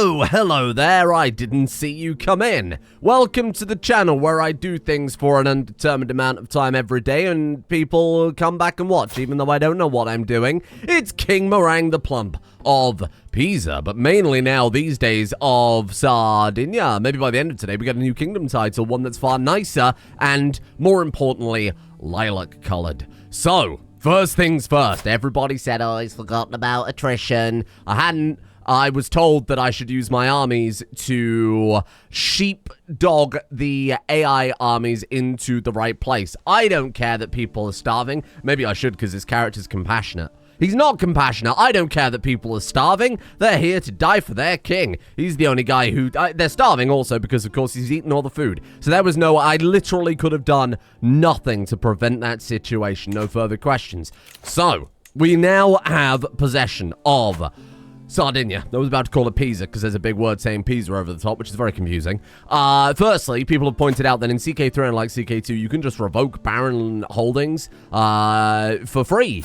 Oh, hello there, I didn't see you come in. Welcome to the channel where I do things for an undetermined amount of time every day and people come back and watch even though I don't know what I'm doing. It's King Meringue the Plump of Pisa, but mainly now these days of Sardinia. Maybe by the end of today we get a new kingdom title, one that's far nicer and, more importantly, lilac-colored. So, first things first, everybody said, oh, he's forgotten about attrition. I hadn't. I was told that I should use my armies to sheepdog the AI armies into the right place. I don't care that people are starving. Maybe I should because his character's compassionate. He's not compassionate. I don't care that people are starving. They're here to die for their king. He's the only guy who... they're starving also because, of course, he's eaten all the food. So there was no... I literally could have done nothing to prevent that situation. No further questions. So, we now have possession of Sardinia. I was about to call it Pisa because there's a big word saying Pisa over the top, which is very confusing. Firstly, people have pointed out that in CK3, unlike CK2, you can just revoke Baron holdings for free.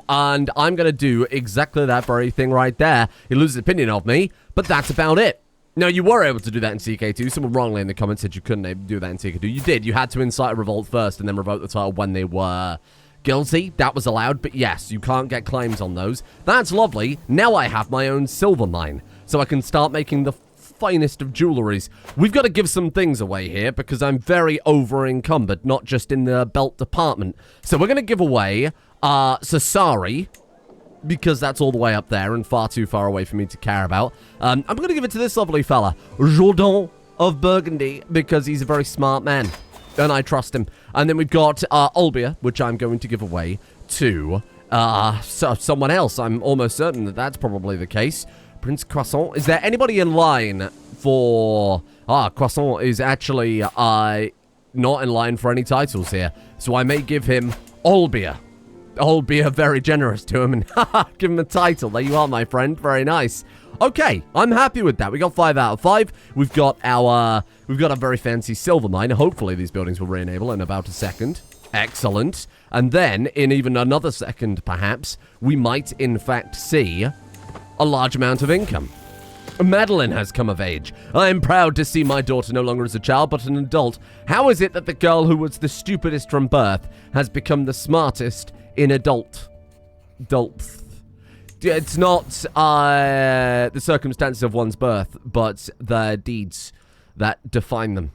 And I'm going to do exactly that very thing right there. He loses opinion of me, but that's about it. Now, you were able to do that in CK2. Someone wrongly in the comments said you couldn't do that in CK2. You did. You had to incite a revolt first and then revoke the title when they were guilty. That was allowed, but yes, you can't get claims on those. That's lovely. Now I have my own silver mine, so I can start making the finest of jewelries. We've got to give some things away here because I'm very over-encumbered, not just in the belt department. So we're going to give away Sassari, because that's all the way up there and far too far away for me to care about. I'm going to give it to this lovely fella, Jourdan of Burgundy, because he's a very smart man, and I trust him. And then we've got Olbia, which I'm going to give away to someone else. I'm almost certain that that's probably the case. Prince Croissant. Is there anybody in line for... Croissant is actually not in line for any titles here, so I may give him Olbia. Olbia very generous to him and give him a title. There you are, my friend. Very nice. Okay, I'm happy with that. We got 5 out of 5. We've got a very fancy silver mine. Hopefully these buildings will re-enable in about a second. Excellent. And then, in even another second, perhaps, we might, in fact, see a large amount of income. Madeline has come of age. I am proud to see my daughter no longer as a child, but an adult. How is it that the girl who was the stupidest from birth has become the smartest in adult? It's not the circumstances of one's birth, but the deeds that define them.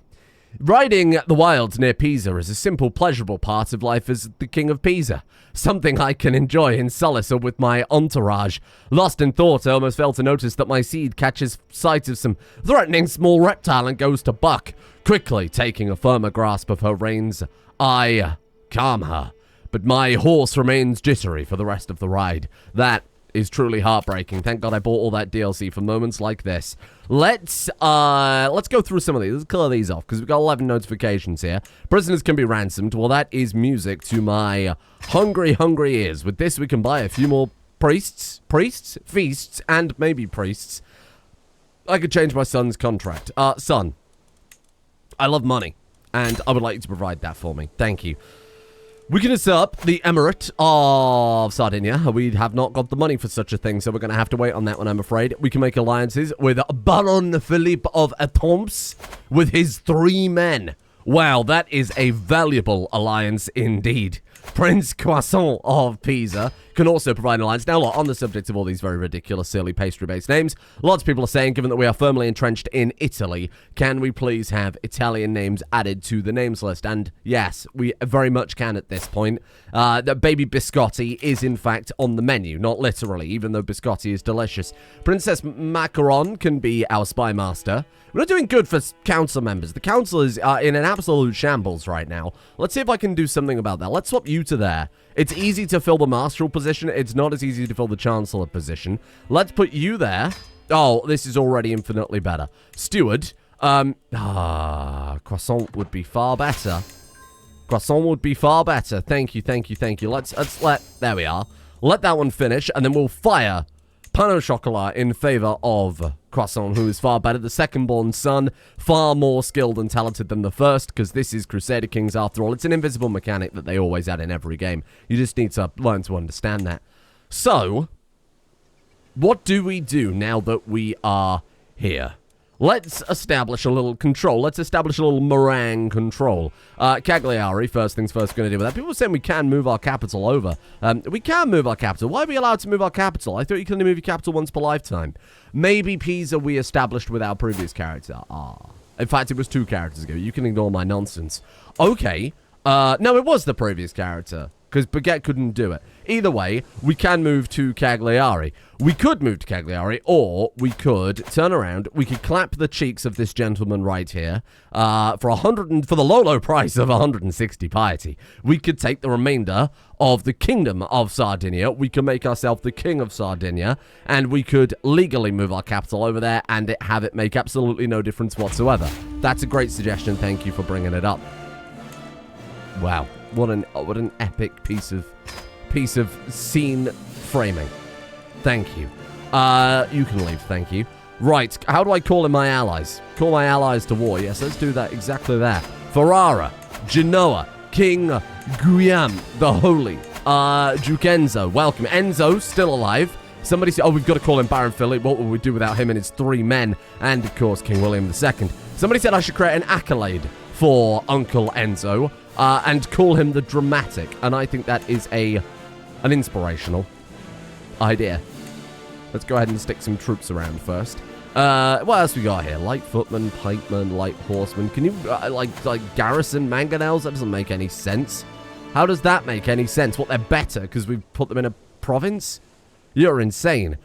Riding the wilds near Pisa is a simple, pleasurable part of life as the King of Pisa. Something I can enjoy in solace or with my entourage. Lost in thought, I almost failed to notice that my seed catches sight of some threatening small reptile and goes to buck. Quickly taking a firmer grasp of her reins, I calm her. But my horse remains jittery for the rest of the ride. That is truly heartbreaking. Thank God I bought all that DLC for moments like this. Let's go through some of these. Let's clear these off because we've got 11 notifications here. Prisoners can be ransomed. Well, that is music to my hungry ears. With this, we can buy a few more feasts, and maybe priests. I could change my son's contract. Son, I love money, and I would like you to provide that for me. Thank you. We can usurp the Emirate of Sardinia. We have not got the money for such a thing, so we're going to have to wait on that one, I'm afraid. We can make alliances with Baron Philippe of Etampes with his 3 men. Wow, that is a valuable alliance indeed. Prince Croissant of Pisa can also provide an alliance. Now, look, on the subject of all these very ridiculous, silly pastry-based names, lots of people are saying, given that we are firmly entrenched in Italy, can we please have Italian names added to the names list? And yes, we very much can at this point. That baby biscotti is, in fact, on the menu, not literally, even though biscotti is delicious. Princess Macaron can be our spy master. We're not doing good for council members. The council is in an absolute shambles right now. Let's see if I can do something about that. Let's swap you to there. It's easy to fill the marshal position. It's not as easy to fill the chancellor position. Let's put you there. Oh, this is already infinitely better. Steward. Croissant would be far better. Croissant would be far better. Thank you. Let's let... There we are. Let that one finish, and then we'll fire Pain au chocolat in favor of Croissant, who is far better. The second-born son, far more skilled and talented than the first, because this is Crusader Kings after all. It's an invisible mechanic that they always add in every game. You just need to learn to understand that. So, What do we do now that we are here? Let's establish a little control. Let's establish a little meringue control. Cagliari, first things first, going to deal with that. People are saying we can move our capital over. We can move our capital. Why are we allowed to move our capital? I thought you could only move your capital once per lifetime. Maybe Pisa we established with our previous character. In fact, it was 2 characters ago. You can ignore my nonsense. Okay. No, it was the previous character, because Baguette couldn't do it. Either way, we can move to Cagliari. We could move to Cagliari, or we could turn around. We could clap the cheeks of this gentleman right here for the low price of 160 piety. We could take the remainder of the kingdom of Sardinia. We could make ourselves the king of Sardinia, and we could legally move our capital over there and have it make absolutely no difference whatsoever. That's a great suggestion. Thank you for bringing it up. Wow, what an epic piece of scene framing. Thank you. You can leave, thank you. Right, how do I call in my allies? Call my allies to war. Yes, let's do that, exactly that. Ferrara, Genoa, King Guillaume the Holy, Duke Enzo, welcome. Enzo, still alive. Somebody said, oh, we've got to call him Baron Philip. What will we do without him and his 3 men? And, of course, King William II. Somebody said I should create an accolade for Uncle Enzo and call him the Dramatic. And I think that is an inspirational idea. Let's go ahead and stick some troops around first. What else we got here? Light footmen, pikemen, light horsemen. Can you, like garrison mangonels? That doesn't make any sense. How does that make any sense? What, they're better because we put them in a province? You're insane.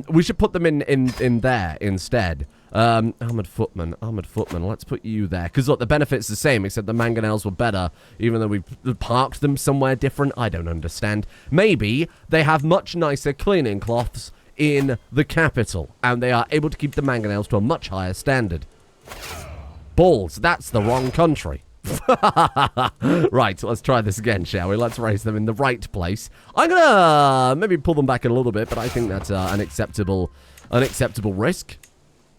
We should put them in there instead. Armored footman. Let's put you there. Because, look, the benefit's the same, except the mangonels were better, even though we parked them somewhere different. I don't understand. Maybe they have much nicer cleaning cloths in the capital, and they are able to keep the mangonels to a much higher standard. Balls, that's the wrong country. Right, let's try this again, shall we? Let's raise them in the right place. I'm gonna maybe pull them back a little bit, but I think that's an acceptable risk.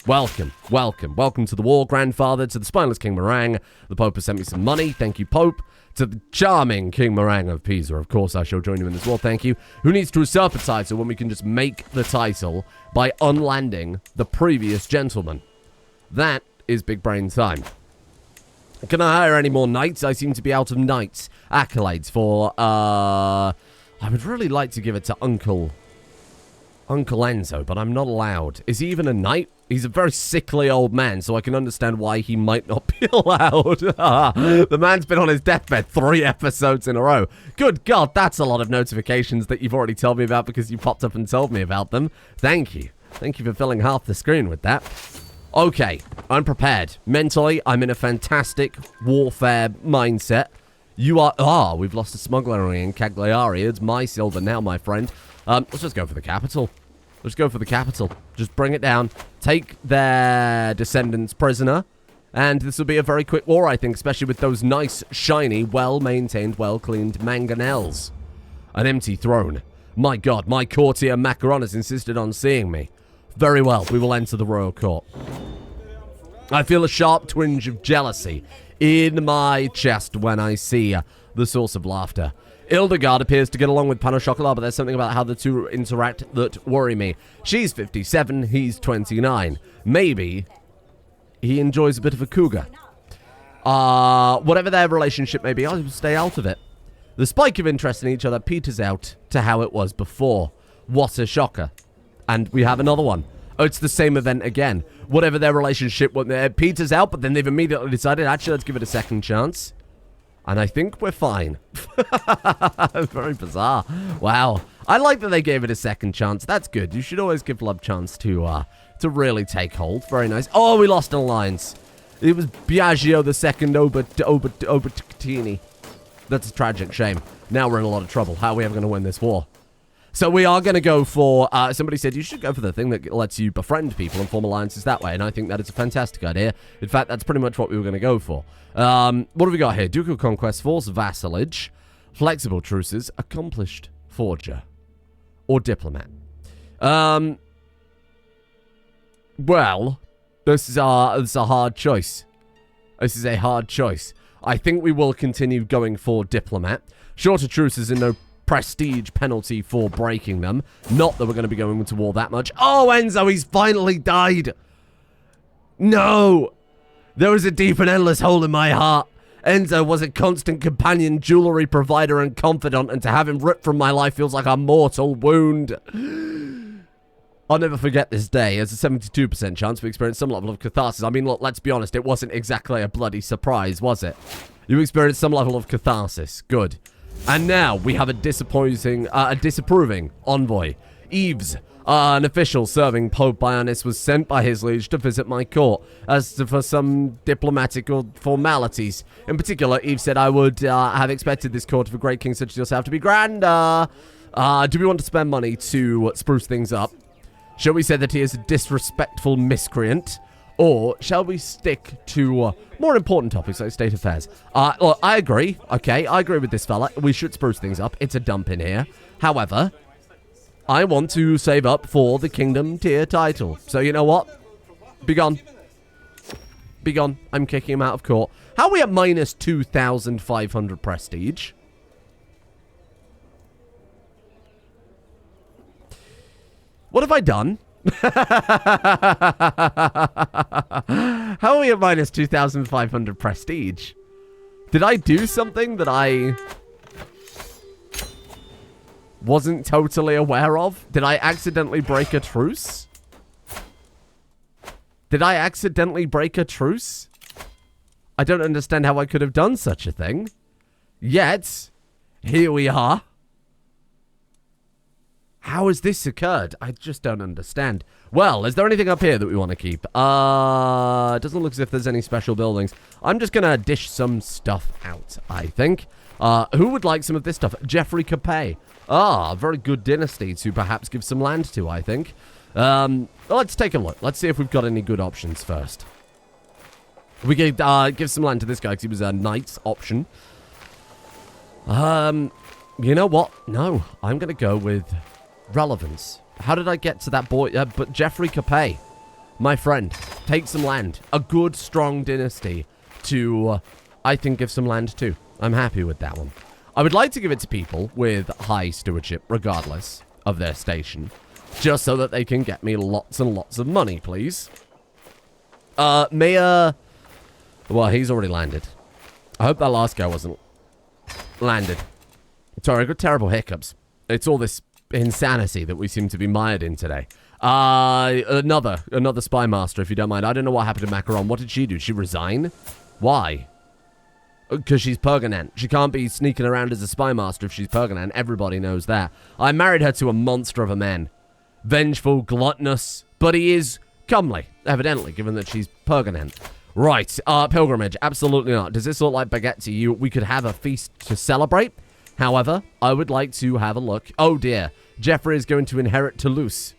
Welcome to the war, grandfather, to the spineless King Meringue. The Pope has sent me some money. Thank you, Pope. To the charming King Meringue of Pisa. Of course, I shall join you in this war. Thank you. Who needs to usurp a title when we can just make the title by unlanding the previous gentleman? That is big brain time. Can I hire any more knights? I seem to be out of knights. Accolades for, I would really like to give it to Uncle Enzo, but I'm not allowed. Is he even a knight? He's a very sickly old man, so I can understand why he might not be allowed. The man's been on his deathbed 3 episodes in a row. Good God, that's a lot of notifications that you've already told me about because you popped up and told me about them. Thank you. Thank you for filling half the screen with that. Okay, I'm prepared. Mentally, I'm in a fantastic warfare mindset. You are... we've lost a smuggler in Cagliari. It's my silver now, my friend. Let's just go for the capital. Let's go for the capital. Just bring it down. Take their descendants prisoner. And this will be a very quick war, I think, especially with those nice, shiny, well-maintained, well-cleaned mangonels. An empty throne. My God, my courtier Macaron has insisted on seeing me. Very well, we will enter the royal court. I feel a sharp twinge of jealousy in my chest when I see the source of laughter. Hildegard appears to get along with Pan au Chocolat, but there's something about how the two interact that worry me. She's 57, he's 29. Maybe he enjoys a bit of a cougar. Whatever their relationship may be, I'll stay out of it. The spike of interest in each other peters out to how it was before. What a shocker. And we have another one. Oh, it's the same event again. Whatever their relationship peters out, but then they've immediately decided, actually, let's give it a second chance. And I think we're fine. Very bizarre. Wow. I like that they gave it a second chance. That's good. You should always give love chance to really take hold. Very nice. Oh, we lost an alliance. It was Biagio II Obertini. That's a tragic shame. Now we're in a lot of trouble. How are we ever going to win this war? So we are going to go for, somebody said you should go for the thing that lets you befriend people and form alliances that way, and I think that is a fantastic idea. In fact, that's pretty much what we were going to go for. What have we got here? Ducal Conquest, Force Vassalage, Flexible Truces, Accomplished Forger, or Diplomat. Well, this is a hard choice. This is a hard choice. I think we will continue going for Diplomat. Shorter truces in no prestige penalty for breaking them. Not that we're going to be going into war that much. Oh, Enzo, he's finally died. No. There was a deep and endless hole in my heart. Enzo was a constant companion, jewelry provider, and confidant, and to have him ripped from my life feels like a mortal wound. I'll never forget this day. There's a 72% chance we experienced some level of catharsis. I mean, look, let's be honest, it wasn't exactly a bloody surprise, was it? You experienced some level of catharsis. Good. And now we have a disapproving envoy. Eves, an official serving Pope Bionis, was sent by his liege to visit my court for some diplomatic formalities. In particular, Eve said I would have expected this court of a great king such as yourself to be grander. Do we want to spend money to spruce things up? Shall we say that he is a disrespectful miscreant? Or shall we stick to more important topics like state affairs? Look, I agree. Okay, I agree with this fella. We should spruce things up. It's a dump in here. However, I want to save up for the kingdom tier title. So you know what? Be gone. Be gone. I'm kicking him out of court. How are we at minus 2,500 prestige? What have I done? How are we at minus 2,500 prestige? Did I do something that I wasn't totally aware of? Did I accidentally break a truce? Did I accidentally break a truce? I don't understand how I could have done such a thing. Yet, here we are. How has this occurred? I just don't understand. Well, is there anything up here that we want to keep? It doesn't look as if there's any special buildings. I'm just going to dish some stuff out, I think. Who would like some of this stuff? Geoffrey Capet. A very good dynasty to perhaps give some land to, I think. Let's take a look. Let's see if we've got any good options first. We could give some land to this guy because he was a knight's option. You know what? No, I'm going to go with relevance. How did I get to that boy? But Geoffrey Capet, my friend, take some land. A good, strong dynasty to, I think, give some land to. I'm happy with that one. I would like to give it to people with high stewardship, regardless of their station, just so that they can get me lots and lots of money, please. Mayor... Well, he's already landed. I hope that last guy wasn't landed. Sorry, I got terrible hiccups. It's all this insanity that we seem to be mired in today. Another spy master, if you don't mind. I don't know what happened to Macaron. What did she do? She resign? Why? Because she's Perganent. She can't be sneaking around as a spy master if she's Perganent. Everybody knows that. I married her to a monster of a man. Vengeful, gluttonous, but he is comely, evidently, given that she's Perganent. Right, pilgrimage. Absolutely not. Does this look like Baguette to you? We could have a feast to celebrate. However, I would like to have a look. Oh dear, Geoffrey is going to inherit Toulouse.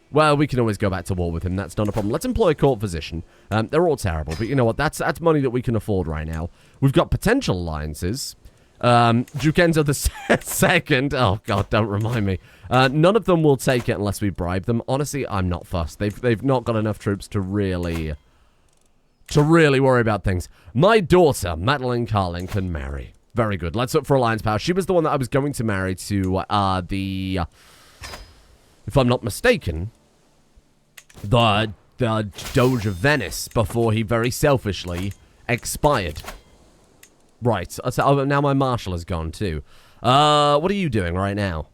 Well, we can always go back to war with him. That's not a problem. Let's employ a court physician. They're all terrible, but you know what? That's money that we can afford right now. We've got potential alliances. Duke Enzo the second. Oh God, don't remind me. None of them will take it unless we bribe them. Honestly, I'm not fussed. They've not got enough troops to really worry about things. My daughter, Baguette Karling, can marry. Very good. Let's look for alliance power. She was the one that I was going to marry to if I'm not mistaken, the Doge of Venice before he very selfishly expired. Right. So now my marshal is gone too. What are you doing right now?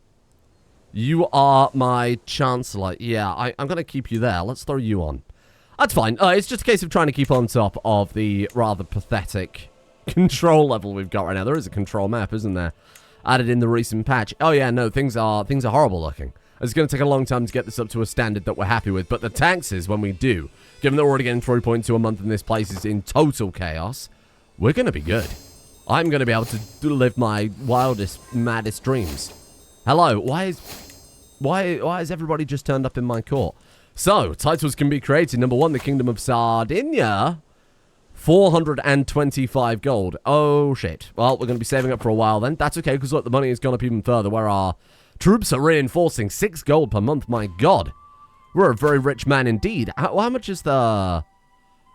You are my chancellor. Yeah, I'm going to keep you there. Let's throw you on. That's fine. It's just a case of trying to keep on top of the rather pathetic control level we've got right now. There is a control map, isn't there? Added in the recent patch. Oh yeah, no, things are horrible looking. It's going to take a long time to get this up to a standard that we're happy with, but the taxes, when we do, given that we're already getting 3.2 a month and this place is in total chaos, we're going to be good. I'm going to be able to live my wildest, maddest dreams. Hello, why has everybody just turned up in my court? So, titles can be created. Number 1, the Kingdom of Sardinia. 425 gold. Oh, shit. Well, we're going to be saving up for a while then. That's okay, because look, the money has gone up even further, where our troops are reinforcing. 6 gold per month, my God. We're a very rich man indeed. How much is the...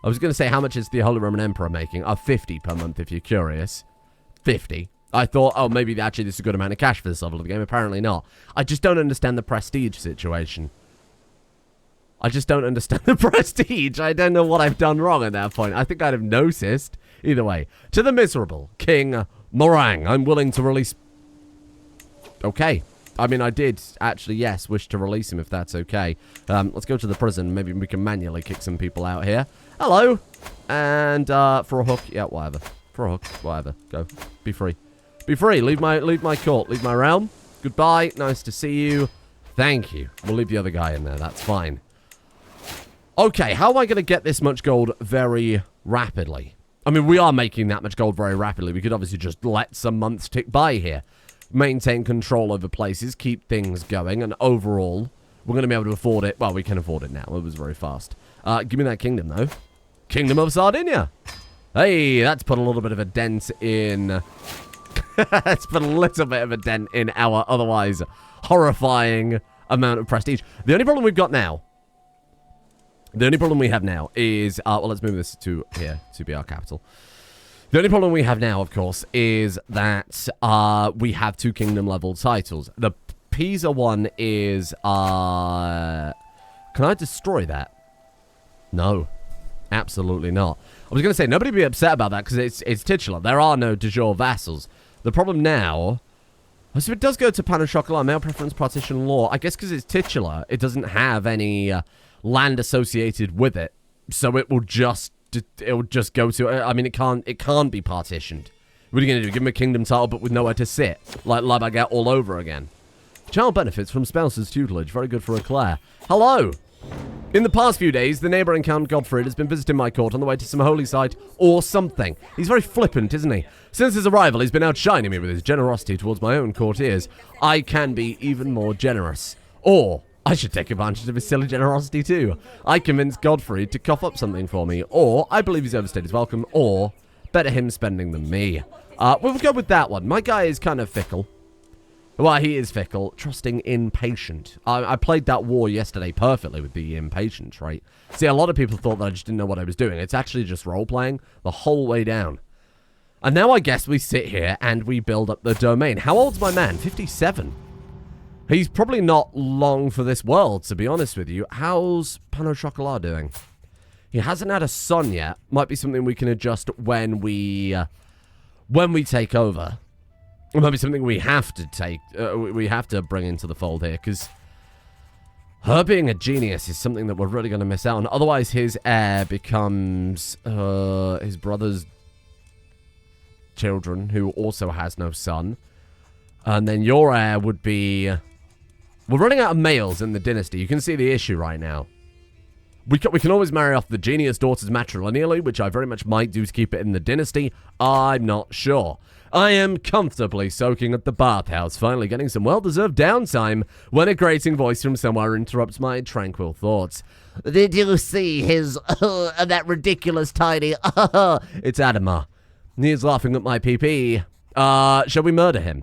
I was going to say, how much is the Holy Roman Emperor making? 50 per month, if you're curious. 50. I thought, oh, maybe actually this is a good amount of cash for this level of the game. Apparently not. I just don't understand the prestige situation. I just don't understand the prestige. I don't know what I've done wrong at that point. I think I'd have noticed. Either way. To the miserable King Meringue, I'm willing to release... Okay. I mean, I did actually, yes, wish to release him if that's okay. Let's go to the prison. Maybe we can manually kick some people out here. Hello. And for a hook. Yeah, whatever. For a hook. Whatever. Go. Be free. Be free. Leave my court. Leave my realm. Goodbye. Nice to see you. Thank you. We'll leave the other guy in there. That's fine. Okay, how am I going to get this much gold very rapidly? I mean, we are making that much gold very rapidly. We could obviously just let some months tick by here. Maintain control over places, keep things going, and overall, we're going to be able to afford it. Well, we can afford it now. It was very fast. Give me that kingdom, though. Kingdom of Sardinia. Hey, that's put a little bit of a dent in... That's put a little bit of a dent in our otherwise horrifying amount of prestige. The only problem we've got now... The only problem we have now is... well, let's move this to here, to be our capital. The only problem we have now, of course, is that we have 2 kingdom-level titles. The Pisa one is... Can I destroy that? No. Absolutely not. I was going to say, nobody be upset about that, because it's titular. There are no de jure vassals. The problem now... So it does go to Pan Chocolat, male preference partition law. I guess because it's titular, it doesn't have any... land associated with it, so it will just go to... I mean, it can't be partitioned. What are you going to do? Give him a kingdom title, but with nowhere to sit, like La Baguette all over again. Child benefits from spouse's tutelage. Very good for Eclair. Hello. In the past few days, the neighboring Count Godfrey has been visiting my court on the way to some holy site or something. He's very flippant, isn't he? Since his arrival, he's been outshining me with his generosity towards my own courtiers. I can be even more generous. Or... I should take advantage of his silly generosity too. I convinced Godfrey to cough up something for me, or I believe he's overstayed his welcome, or better him spending than me. We'll go with that one. My guy is kind of fickle. Well, he is fickle, trusting, impatient. I played that war yesterday perfectly with the impatient trait. See, a lot of people thought that I just didn't know what I was doing. It's actually just role-playing the whole way down. And now I guess we sit here and we build up the domain. How old's my man? 57. He's probably not long for this world, to be honest with you. How's Pan Chocolat doing? He hasn't had a son yet. Might be something we can adjust when we take over. It might be something we have to take. We have to bring into the fold here, because her being a genius is something that we're really going to miss out on. Otherwise, his heir becomes his brother's children, who also has no son. And then your heir would be... We're running out of males in the dynasty. You can see the issue right now. We can always marry off the genius daughters matrilineally, which I very much might do to keep it in the dynasty. I'm not sure. I am comfortably soaking at the bathhouse, finally getting some well-deserved downtime, when a grating voice from somewhere interrupts my tranquil thoughts. Did you see his, that ridiculous tiny, It's Adama. He is laughing at my PP. Shall we murder him?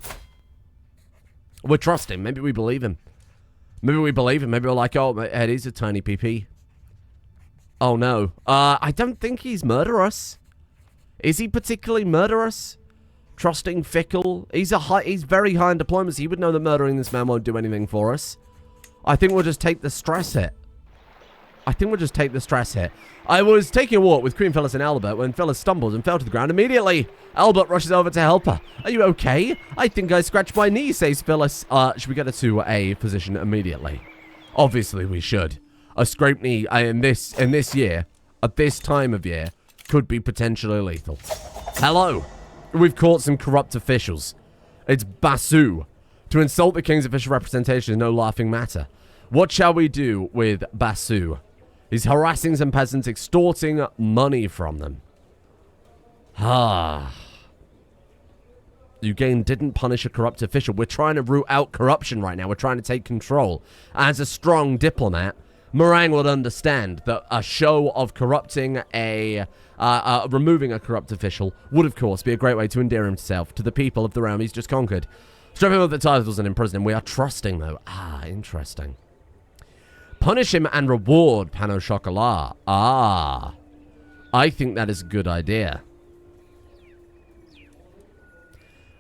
We're trusting. Maybe we believe him. Maybe we believe him. Maybe we're like, oh, it is a tiny PP. Oh, no. I don't think he's murderous. Is he particularly murderous? Trusting, fickle. He's very high in diplomacy. He would know that murdering this man won't do anything for us. I think we'll just take the stress hit. I was taking a walk with Queen Phyllis and Albert when Phyllis stumbled and fell to the ground immediately. Albert rushes over to help her. Are you okay? I think I scratched my knee, says Phyllis. Should we get her to a physician immediately? Obviously we should. A scraped knee in this year, at this time of year, could be potentially lethal. Hello. We've caught some corrupt officials. It's Basu. To insult the king's official representation is no laughing matter. What shall we do with Basu? He's harassing some peasants, extorting money from them. Eugene didn't punish a corrupt official. We're trying to root out corruption right now. We're trying to take control. As a strong diplomat, Meringue would understand that a show of corrupting removing a corrupt official would, of course, be a great way to endear himself to the people of the realm he's just conquered. Strip him of the titles and imprison him. We are trusting, though. Interesting. Punish him and reward Pan au Chocolat. I think that is a good idea.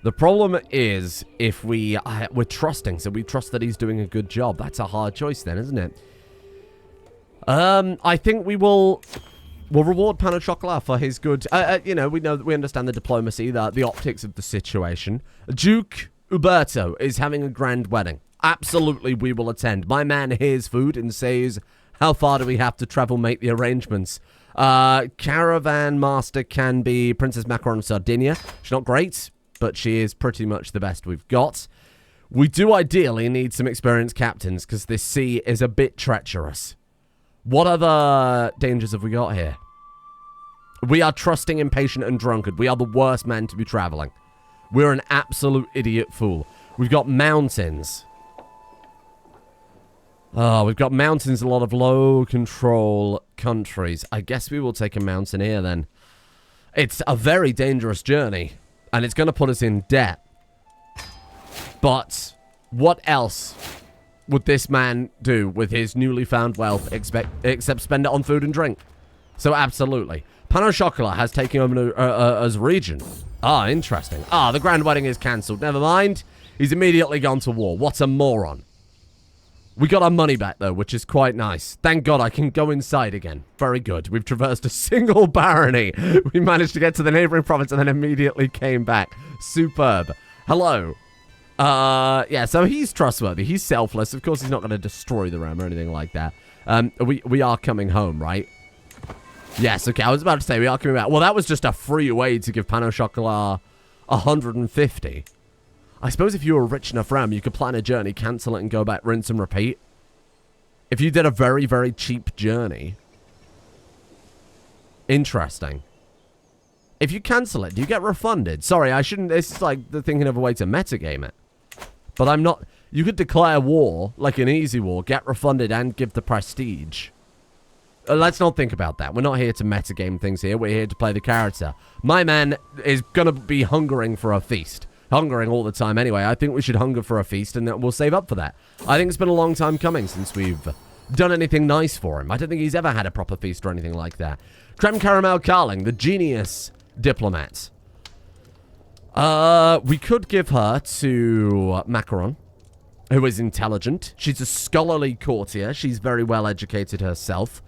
The problem is if we're trusting, so we trust that he's doing a good job. That's a hard choice then, isn't it? I think we'll reward Pan Chocolat for his good, you know, we understand the diplomacy, the optics of the situation. Duke Uberto is having a grand wedding. Absolutely, we will attend. My man hears food and says, how far do we have to travel, make the arrangements? Caravan master can be Princess Macaron of Sardinia. She's not great, but she is pretty much the best we've got. We do ideally need some experienced captains, because this sea is a bit treacherous. What other dangers have we got here? We are trusting, impatient, and drunkard. We are the worst men to be traveling. We're an absolute idiot fool. We've got mountains. Oh, we've got mountains, a lot of low control countries. I guess we will take a mountaineer then. It's a very dangerous journey, and it's going to put us in debt. But what else would this man do with his newly found wealth except spend it on food and drink? So absolutely. Pan Chocolat has taken over as region. Ah, interesting. Ah, the grand wedding is cancelled. Never mind. He's immediately gone to war. What a moron. We got our money back, though, which is quite nice. Thank God I can go inside again. Very good. We've traversed a single barony. We managed to get to the neighboring province and then immediately came back. Superb. Hello. Yeah, so he's trustworthy. He's selfless. Of course, he's not going to destroy the realm or anything like that. We are coming home, right? Yes, okay. I was about to say we are coming back. Well, that was just a free way to give Pan Chocolat 150. I suppose if you were a rich enough ram, you could plan a journey, cancel it, and go back, rinse and repeat. If you did a very, very cheap journey. Interesting. If you cancel it, do you get refunded? Sorry, I shouldn't... This is like thinking of a way to metagame it. But I'm not... You could declare war, like an easy war, get refunded, and give the prestige. Let's not think about that. We're not here to metagame things here. We're here to play the character. My man is going to be hungering for a feast. Hungering all the time anyway. I think we should hunger for a feast, and we'll save up for that. I think it's been a long time coming since we've done anything nice for him. I don't think he's ever had a proper feast or anything like that. Creme Caramel Karling, the genius diplomat. We could give her to Macaron, who is intelligent. She's a scholarly courtier. She's very well educated herself.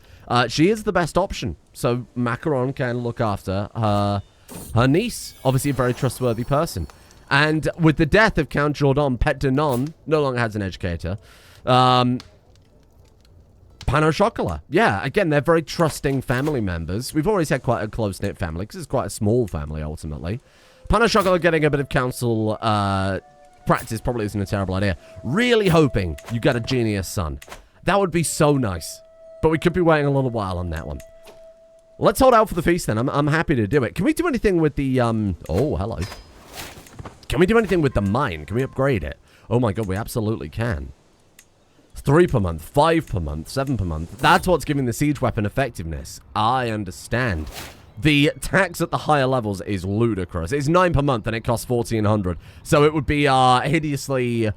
She is the best option. So Macaron can look after her niece. Obviously a very trustworthy person. And with the death of Count Jourdan, Pet de Non no longer has an educator. Pan Chocolat. Yeah, again, they're very trusting family members. We've always had quite a close-knit family, because it's quite a small family, ultimately. Pan Chocolat getting a bit of council practice probably isn't a terrible idea. Really hoping you get a genius son. That would be so nice. But we could be waiting a little while on that one. Let's hold out for the feast, then. I'm happy to do it. Can we do anything with the, Oh, hello. Can we do anything with the mine? Can we upgrade it? Oh my god, we absolutely can. 3 per month, 5 per month, 7 per month. That's what's giving the siege weapon effectiveness. I understand. The tax at the higher levels is ludicrous. It's 9 per month and it costs 1,400. So it would be hideously...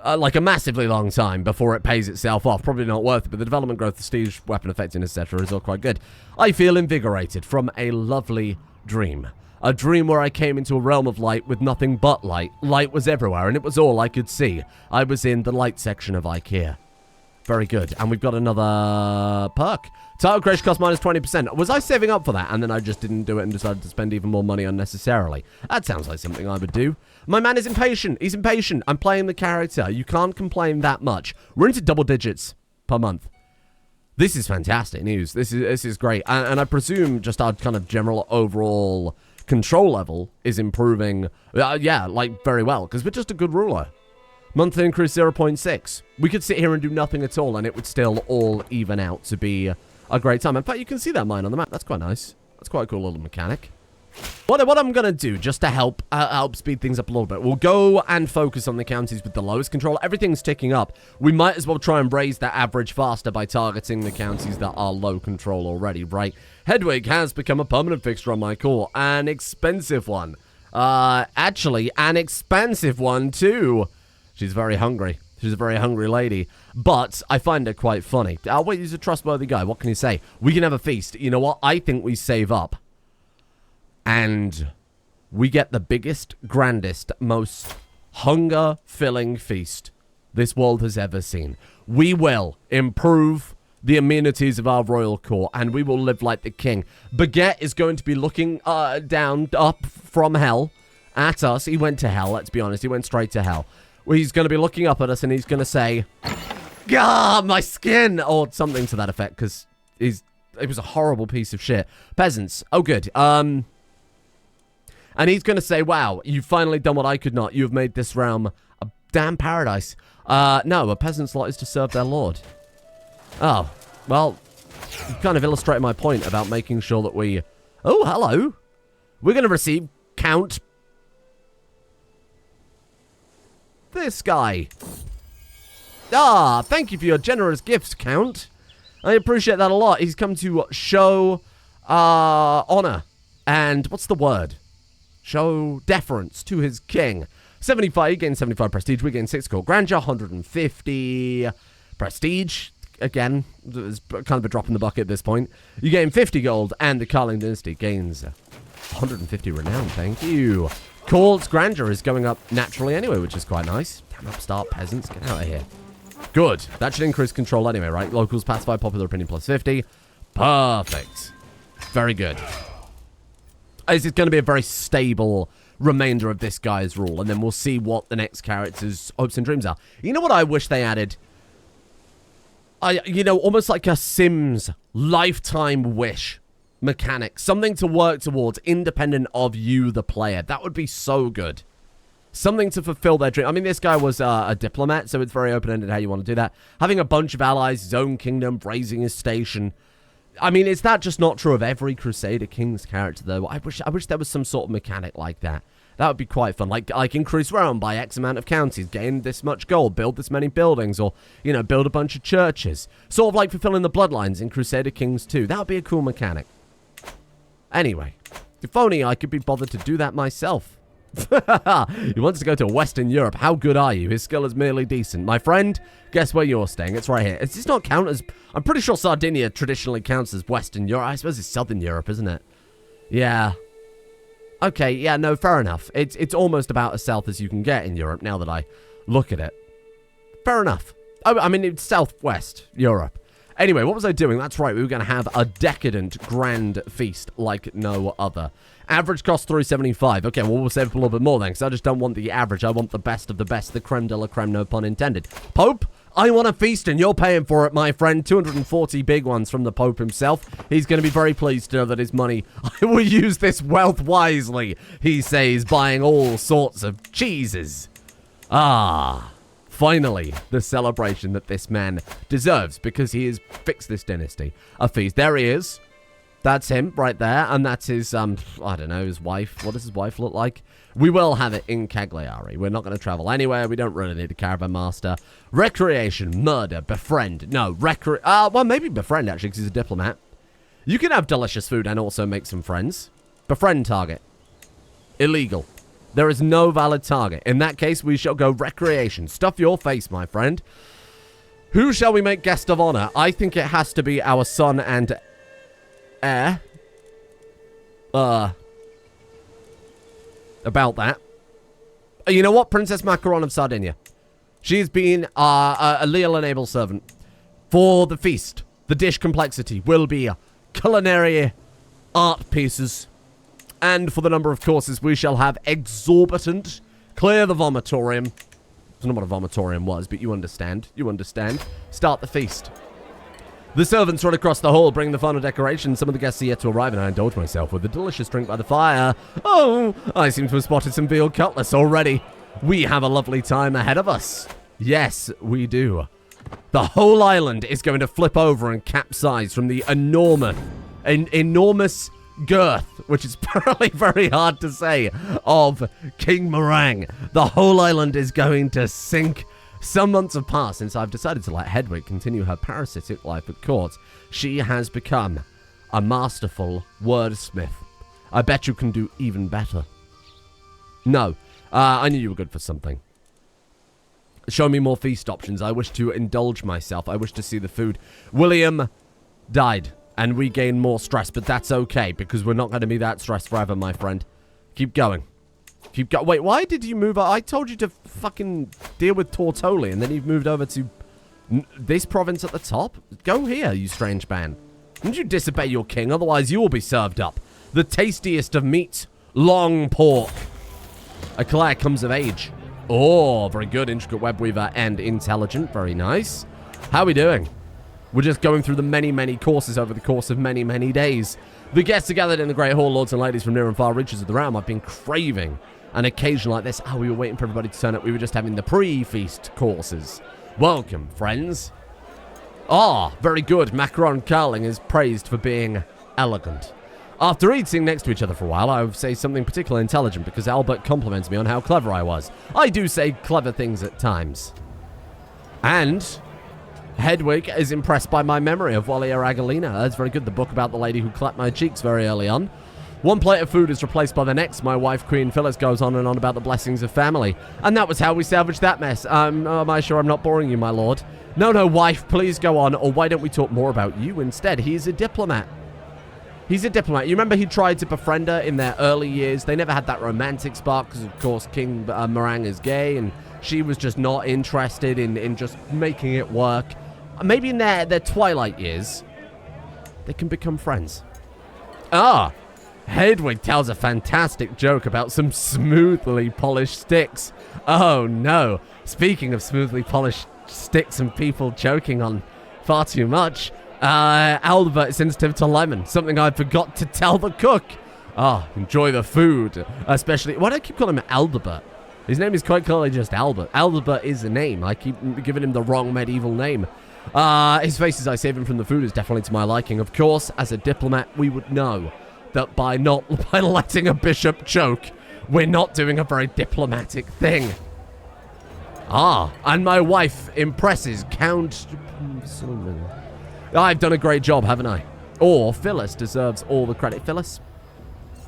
like a massively long time before it pays itself off. Probably not worth it, but the development growth, the siege weapon effectiveness, etc. is all quite good. I feel invigorated from a lovely dream. A dream where I came into a realm of light with nothing but light. Light was everywhere, and it was all I could see. I was in the light section of IKEA. Very good. And we've got another perk. Title creation cost minus 20%. Was I saving up for that? And then I just didn't do it and decided to spend even more money unnecessarily. That sounds like something I would do. My man is impatient. He's impatient. I'm playing the character. You can't complain that much. We're into double digits per month. This is fantastic news. This is great. And I presume just our kind of general overall... control level is improving, yeah, like, very well, because we're just a good ruler. Monthly increase 0.6. We could sit here and do nothing at all, and it would still all even out to be a great time. In fact, you can see that mine on the map. That's quite nice. That's quite a cool little mechanic. What I'm going to do, just to help speed things up a little bit, we'll go and focus on the counties with the lowest control. Everything's ticking up. We might as well try and raise that average faster by targeting the counties that are low control already, right? Hedwig has become a permanent fixture on my core. An expensive one. Actually, an expensive one, too. She's very hungry. She's a very hungry lady. But I find her quite funny. Wait, he's a trustworthy guy. What can you say? We can have a feast. You know what? I think we save up. And we get the biggest, grandest, most hunger-filling feast this world has ever seen. We will improve the amenities of our royal court, and we will live like the king. Baguette is going to be looking up from hell at us. He went to hell, let's be honest. He went straight to hell. Well, he's going to be looking up at us, and he's going to say, "Gah, my skin!" or something to that effect, because it was a horrible piece of shit. Peasants. Oh, good. And he's going to say, "Wow, you've finally done what I could not. You have made this realm a damn paradise." No, a peasant's lot is to serve their lord. Oh, well, you kind of illustrated my point about making sure that we... Oh, hello. We're going to receive Count... this guy. Ah, thank you for your generous gifts, Count. I appreciate that a lot. He's come to show honor. And what's the word? Show deference to his king. 75, he gains 75 prestige. We gain 6 gold. Grandeur, 150 prestige. Again, it's kind of a drop in the bucket at this point. You gain 50 gold, and the Karling dynasty gains 150 renown. Thank you. Court's grandeur is going up naturally anyway, which is quite nice. Damn upstart peasants, get out of here. Good. That should increase control anyway, right? Locals pacify, popular opinion plus 50. Perfect. Very good. This is going to be a very stable remainder of this guy's rule, and then we'll see what the next character's hopes and dreams are. You know what I wish they added? Almost like a Sims lifetime wish mechanic. Something to work towards independent of you, the player. That would be so good. Something to fulfill their dream. I mean, this guy was a diplomat, so it's very open-ended how you want to do that. Having a bunch of allies, his own kingdom, raising his station. I mean, is that just not true of every Crusader King's character, though? I wish there was some sort of mechanic like that. That would be quite fun. Like increase realm by X amount of counties, gain this much gold, build this many buildings, or, build a bunch of churches. Sort of like fulfilling the bloodlines in Crusader Kings 2. That would be a cool mechanic. Anyway, if only I could be bothered to do that myself. He wants to go to Western Europe. How good are you? His skill is merely decent. My friend, guess where you're staying? It's right here. Does this not count as... I'm pretty sure Sardinia traditionally counts as Western Europe. I suppose it's Southern Europe, isn't it? Yeah. Okay, yeah, no, fair enough. It's almost about as south as you can get in Europe, now that I look at it. Fair enough. I mean, it's southwest Europe. Anyway, what was I doing? That's right, we were going to have a decadent grand feast like no other. Average cost 375. Okay, well, we'll save up a little bit more then, because I just don't want the average. I want the best of the best, the creme de la creme, no pun intended. Pope, I want a feast, and you're paying for it, my friend. 240 big ones from the Pope himself. He's going to be very pleased to know that his money, I will use this wealth wisely, he says, buying all sorts of cheeses. Ah, finally, the celebration that this man deserves, because he has fixed this dynasty. A feast. There he is. That's him right there, and that's his, I don't know, his wife. What does his wife look like? We will have it in Cagliari. We're not going to travel anywhere. We don't really need a caravan master. Recreation, murder, befriend. No, well, maybe befriend, actually, because he's a diplomat. You can have delicious food and also make some friends. Befriend target. Illegal. There is no valid target. In that case, we shall go recreation. Stuff your face, my friend. Who shall we make guest of honor? I think it has to be our son and heir. About that. You know what? Princess Macaron of Sardinia. She's been a leal and able servant. For the feast, the dish complexity will be culinary art pieces. And for the number of courses, we shall have exorbitant. Clear the vomitorium. I don't know what a vomitorium was, but you understand. You understand. Start the feast. The servants run across the hall, bringing the final decorations. Some of the guests are yet to arrive, and I indulge myself with a delicious drink by the fire. Oh, I seem to have spotted some veal cutlass already. We have a lovely time ahead of us. Yes, we do. The whole island is going to flip over and capsize from the enormous girth, which is apparently very hard to say, of King Meringue. The whole island is going to sink. Some months have passed since I've decided to let Hedwig continue her parasitic life at court. She has become a masterful wordsmith. I bet you can do even better. No, I knew you were good for something. Show me more feast options. I wish to indulge myself. I wish to see the food. William died, and we gain more stress, but that's okay, because we're not going to be that stressed forever, my friend. Keep going. Keep going. Wait, why did you move? I told you to fucking deal with Tortoli, and then you've moved over to this province at the top? Go here, you strange man. Didn't you disobey your king? Otherwise, you will be served up. The tastiest of meat. Long pork. Eclair comes of age. Oh, very good. Intricate web weaver and intelligent. Very nice. How are we doing? We're just going through the many, many courses over the course of many, many days. The guests are gathered in the Great Hall, lords and ladies from near and far reaches of the realm. I've been craving an occasion like this. Oh, we were waiting for everybody to turn up. We were just having the pre-feast courses. Welcome, friends. Ah, very good. Baguette Karling is praised for being elegant. After eating next to each other for a while, I would say something particularly intelligent because Albert compliments me on how clever I was. I do say clever things at times. And Hedwig is impressed by my memory of Walia Agalina. That's very good. The book about the lady who clapped my cheeks very early on. One plate of food is replaced by the next. My wife, Queen Phyllis, goes on and on about the blessings of family. And that was how we salvaged that mess. Am I sure I'm not boring you, my lord? No, wife, please go on. Or why don't we talk more about you instead? He's a diplomat. He's a diplomat. You remember he tried to befriend her in their early years. They never had that romantic spark because, of course, King Meringue is gay and she was just not interested in just making it work. Maybe in their twilight years, they can become friends. Ah, Hedwig tells a fantastic joke about some smoothly polished sticks. Oh, no. Speaking of smoothly polished sticks and people joking on far too much, Albert is sensitive to lemon, something I forgot to tell the cook. Ah, enjoy the food, especially... Why do I keep calling him Aldebert? His name is quite clearly just Albert. Aldebert is a name. I keep giving him the wrong medieval name. His faces I save him from the food is definitely to my liking. Of course, as a diplomat, we would know that by letting a bishop choke, we're not doing a very diplomatic thing. Ah, and my wife impresses Count... I've done a great job, haven't I? Or Phyllis deserves all the credit. Phyllis?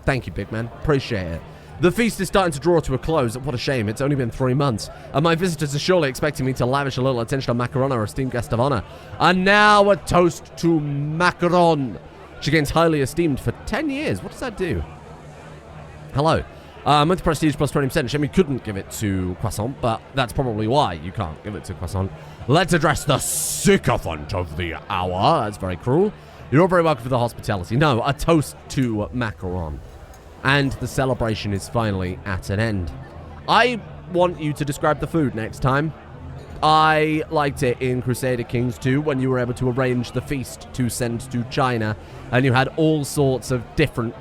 Thank you, big man. Appreciate it. The feast is starting to draw to a close. What a shame. It's only been 3 months. And my visitors are surely expecting me to lavish a little attention on Macaron, our esteemed guest of honor. And now a toast to Macaron. She gains highly esteemed for 10 years. What does that do? Hello. With prestige plus 20%. Shame we couldn't give it to Croissant, but that's probably why you can't give it to Croissant. Let's address the sycophant of the hour. That's very cruel. You're all very welcome for the hospitality. No, a toast to Macaron. And the celebration is finally at an end. I want you to describe the food next time. I liked it in Crusader Kings 2 when you were able to arrange the feast to send to China, and you had all sorts of different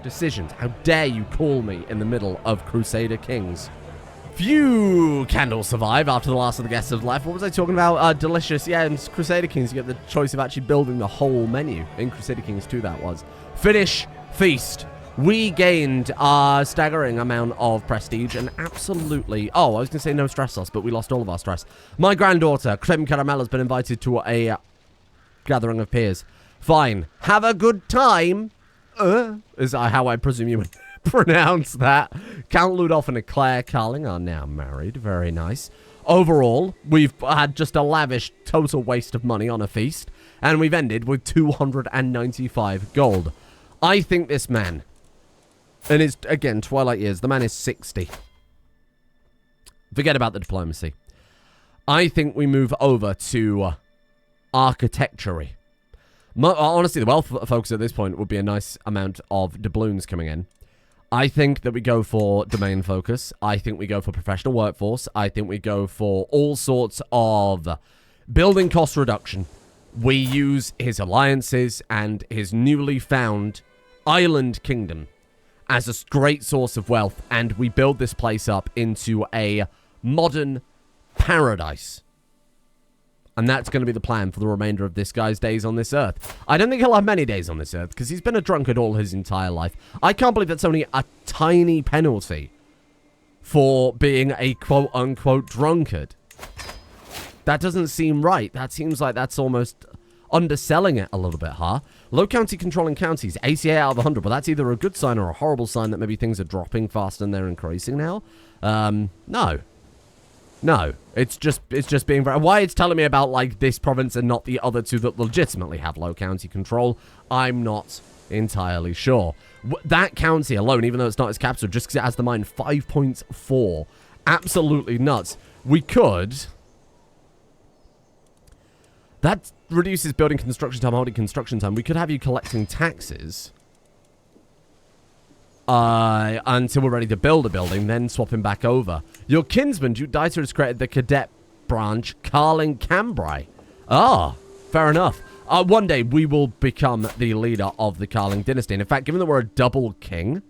decisions. How dare you call me in the middle of Crusader Kings? Few candles survive after the last of the guests have left. What was I talking about? Delicious. Yeah, in Crusader Kings, you get the choice of actually building the whole menu. In Crusader Kings 2, that was. Finish. Feast. We gained a staggering amount of prestige and absolutely... Oh, I was going to say no stress loss, but we lost all of our stress. My granddaughter, Creme Caramel, has been invited to a gathering of peers. Fine. Have a good time. Is how I presume you would pronounce that. Count Ludolf and Eclair Karling are now married. Very nice. Overall, we've had just a lavish total waste of money on a feast, and we've ended with 295 gold. I think this man, in his, again, twilight years, the man is 60. Forget about the diplomacy. I think we move over to architecture. Honestly, the wealth focus at this point would be a nice amount of doubloons coming in. I think that we go for domain focus. I think we go for professional workforce. I think we go for all sorts of building cost reduction. We use his alliances and his newly found island kingdom as a great source of wealth, and we build this place up into a modern paradise. And that's going to be the plan for the remainder of this guy's days on this earth. I don't think he'll have many days on this earth, because he's been a drunkard all his entire life. I can't believe that's only a tiny penalty for being a quote-unquote drunkard. That doesn't seem right. That seems like that's almost underselling it a little bit, huh? Low county controlling counties, 88 out of 100. But that's either a good sign or a horrible sign that maybe things are dropping faster than they're increasing now. No. No, it's just being very... Why it's telling me about, like, this province and not the other two that legitimately have low county control, I'm not entirely sure. That county alone, even though it's not its capital, just because it has the mine 5.4, absolutely nuts. We could... That reduces building construction time, holding construction time. We could have you collecting taxes until we're ready to build a building, then swap him back over. Your kinsman, Duke Dieter, has created the cadet branch, Karling Cambrai. Ah, fair enough. One day, we will become the leader of the Karling dynasty. And in fact, given that we're a double king,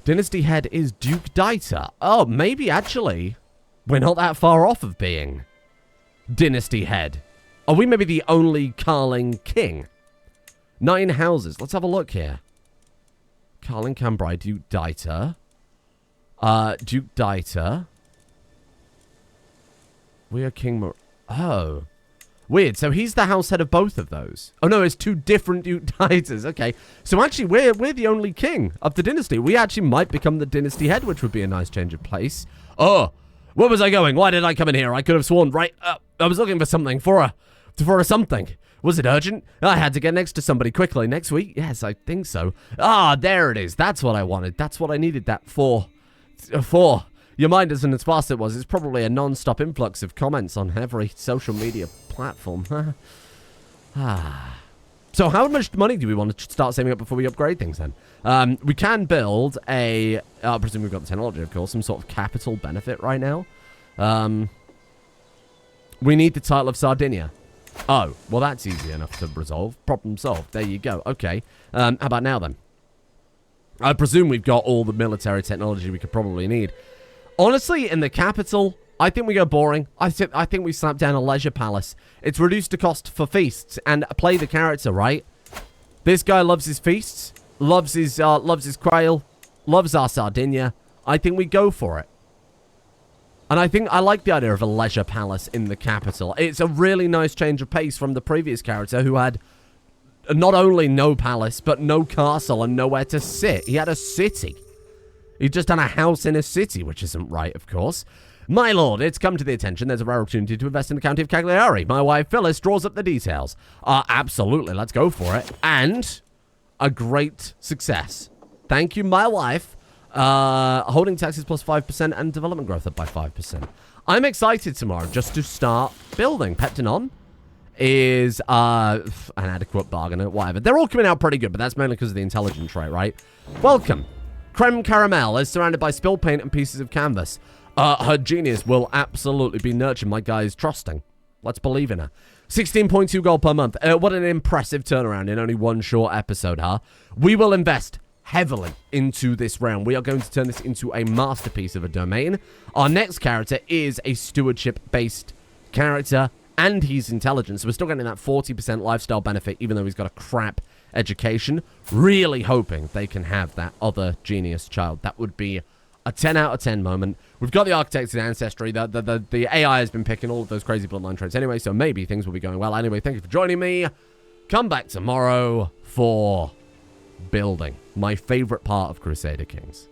dynasty head is Duke Dieter. Oh, maybe, actually, we're not that far off of being dynasty head. Are we maybe the only Karling king? 9 houses. Let's have a look here. Karling Cambrai, Duke Dieter. Duke Dieter. We are King Oh. Weird. So he's the house head of both of those. Oh, no, it's 2 different Duke Dieters. Okay. So actually, we're the only king of the dynasty. We actually might become the dynasty head, which would be a nice change of place. Oh, where was I going? Why did I come in here? I could have sworn, right? I was looking for something, for a something. Was it urgent? I had to get next to somebody quickly. Next week? Yes, I think so. Ah, there it is. That's what I wanted. That's what I needed that for. Your mind isn't as fast as it was. It's probably a non-stop influx of comments on every social media platform. So how much money do we want to start saving up before we upgrade things then? We can build a... I presume we've got the technology, of course. Some sort of capital benefit right now. We need the title of Sardinia. Oh, well, that's easy enough to resolve. Problem solved. There you go. Okay. How about now, then? I presume we've got all the military technology we could probably need. Honestly, in the capital, I think we go boring. I think we slap down a leisure palace. It's reduced the cost for feasts and play the character, right? This guy loves his feasts, loves his quail, loves our Sardinia. I think we go for it. And I like the idea of a leisure palace in the capital. It's a really nice change of pace from the previous character who had not only no palace, but no castle and nowhere to sit. He had a city. He just had a house in a city, which isn't right, of course. My lord, it's come to the attention there's a rare opportunity to invest in the county of Cagliari. My wife, Phyllis, draws up the details. Absolutely, let's go for it. And a great success. Thank you, my wife. Holding taxes plus 5% and development growth up by 5%. I'm excited tomorrow just to start building. Peptinon is an adequate bargainer, whatever. They're all coming out pretty good, but that's mainly because of the intelligence trait, right? Welcome. Creme Caramel is surrounded by spilled paint and pieces of canvas. Her genius will absolutely be nurtured. My guy is trusting. Let's believe in her. 16.2 gold per month. What an impressive turnaround in only one short episode, huh? We will invest heavily into this round. We are going to turn this into a masterpiece of a domain. Our next character is a stewardship-based character, and he's intelligent, so we're still getting that 40% lifestyle benefit, even though he's got a crap education. Really hoping they can have that other genius child. That would be a 10 out of 10 moment. We've got the architect's ancestry. The AI has been picking all of those crazy bloodline traits anyway, so maybe things will be going well. Anyway, thank you for joining me. Come back tomorrow for building. My favorite part of Crusader Kings.